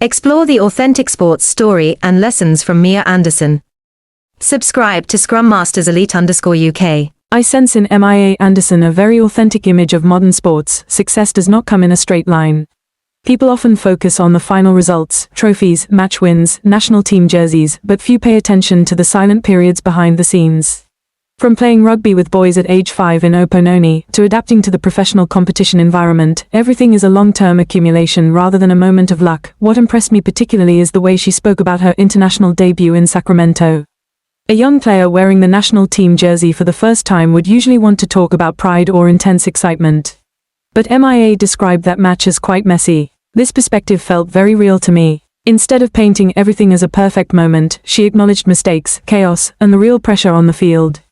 Explore the authentic sports story and lessons from Mia Anderson. Subscribe to Scrum Masters Elite_UK. I sense in Mia Anderson a very authentic image of modern sports. Success does not come in a straight line. People often focus on the final results, trophies, match wins, national team jerseys, but few pay attention to the silent periods behind the scenes. From playing rugby with boys at age 5 in Opononi, to adapting to the professional competition environment, everything is a long-term accumulation rather than a moment of luck. What impressed me particularly is the way she spoke about her international debut in Sacramento. A young player wearing the national team jersey for the first time would usually want to talk about pride or intense excitement. But Mia described that match as quite messy. This perspective felt very real to me. Instead of painting everything as a perfect moment, she acknowledged mistakes, chaos, and the real pressure on the field.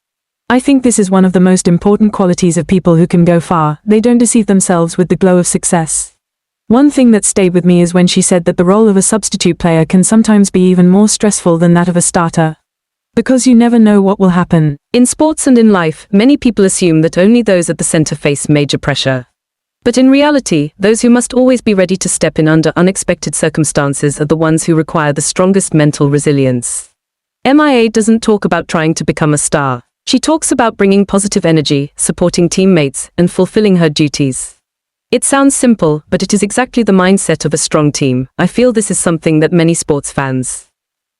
I think this is one of the most important qualities of people who can go far. They don't deceive themselves with the glow of success. One thing that stayed with me is when she said that the role of a substitute player can sometimes be even more stressful than that of a starter. Because you never know what will happen. In sports and in life, many people assume that only those at the center face major pressure. But in reality, those who must always be ready to step in under unexpected circumstances are the ones who require the strongest mental resilience. Mia doesn't talk about trying to become a star. She talks about bringing positive energy, supporting teammates, and fulfilling her duties. It sounds simple, but it is exactly the mindset of a strong team. I feel this is something that many sports fans,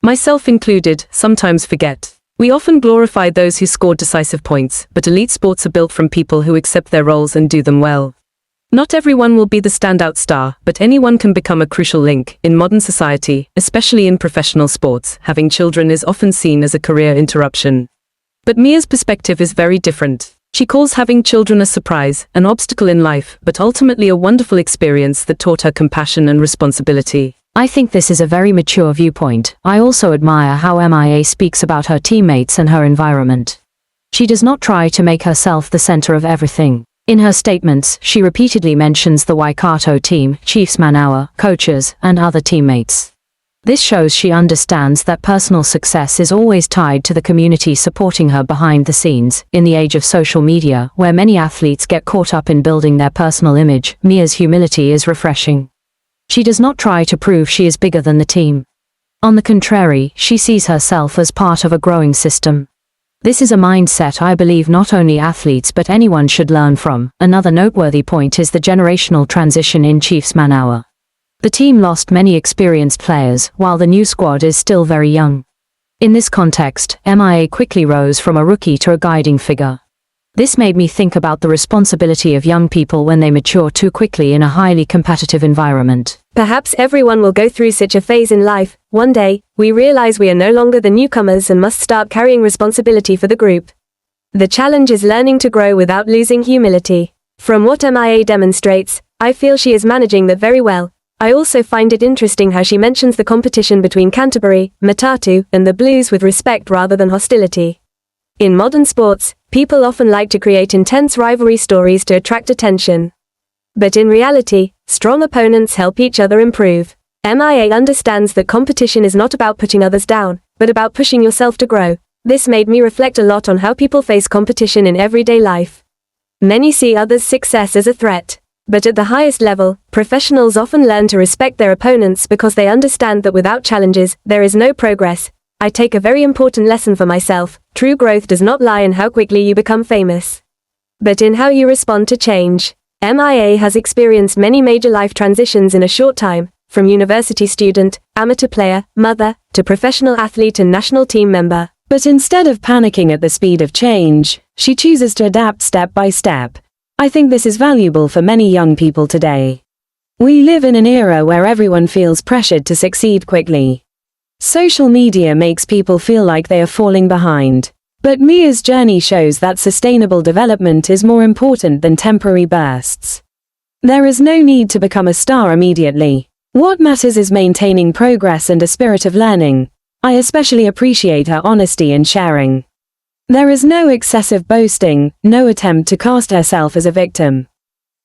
myself included, sometimes forget. We often glorify those who scored decisive points, but elite sports are built from people who accept their roles and do them well. Not everyone will be the standout star, but anyone can become a crucial link. In modern society, especially in professional sports, having children is often seen as a career interruption. But Mia's perspective is very different. She calls having children a surprise, an obstacle in life, but ultimately a wonderful experience that taught her compassion and responsibility. I think this is a very mature viewpoint. I also admire how Mia speaks about her teammates and her environment. She does not try to make herself the center of everything. In her statements, she repeatedly mentions the Waikato team, Chiefs Manawa, coaches, and other teammates. This shows she understands that personal success is always tied to the community supporting her behind the scenes. In the age of social media, where many athletes get caught up in building their personal image, Mia's humility is refreshing. She does not try to prove she is bigger than the team. On the contrary, she sees herself as part of a growing system. This is a mindset I believe not only athletes but anyone should learn from. Another noteworthy point is the generational transition in Chiefs Manawa. The team lost many experienced players, while the new squad is still very young. In this context, Mia quickly rose from a rookie to a guiding figure. This made me think about the responsibility of young people when they mature too quickly in a highly competitive environment. Perhaps everyone will go through such a phase in life. One day, we realize we are no longer the newcomers and must start carrying responsibility for the group. The challenge is learning to grow without losing humility. From what Mia demonstrates, I feel she is managing that very well. I also find it interesting how she mentions the competition between Canterbury, Matatu, and the Blues with respect rather than hostility. In modern sports, people often like to create intense rivalry stories to attract attention. But in reality, strong opponents help each other improve. Mia understands that competition is not about putting others down, but about pushing yourself to grow. This made me reflect a lot on how people face competition in everyday life. Many see others' success as a threat. But at the highest level, professionals often learn to respect their opponents because they understand that without challenges, there is no progress. I take a very important lesson for myself. True growth does not lie in how quickly you become famous, but in how you respond to change. Mia has experienced many major life transitions in a short time, from university student, amateur player, mother, to professional athlete and national team member. But instead of panicking at the speed of change, she chooses to adapt step by step. I think this is valuable for many young people today. We live in an era where everyone feels pressured to succeed quickly. Social media makes people feel like they are falling behind. But Mia's journey shows that sustainable development is more important than temporary bursts. There is no need to become a star immediately. What matters is maintaining progress and a spirit of learning. I especially appreciate her honesty in sharing. There is no excessive boasting, no attempt to cast herself as a victim.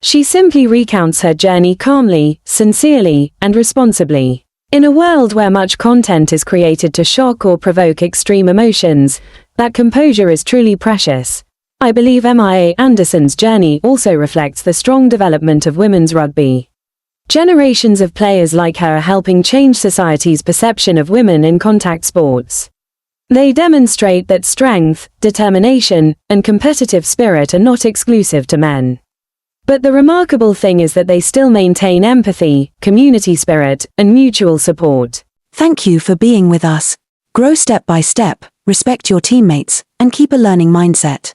She simply recounts her journey calmly, sincerely, and responsibly. In a world where much content is created to shock or provoke extreme emotions, that composure is truly precious. I believe Mia Anderson's journey also reflects the strong development of women's rugby. Generations of players like her are helping change society's perception of women in contact sports. They demonstrate that strength, determination, and competitive spirit are not exclusive to men. But the remarkable thing is that they still maintain empathy, community spirit, and mutual support. Thank you for being with us. Grow step by step, respect your teammates, and keep a learning mindset.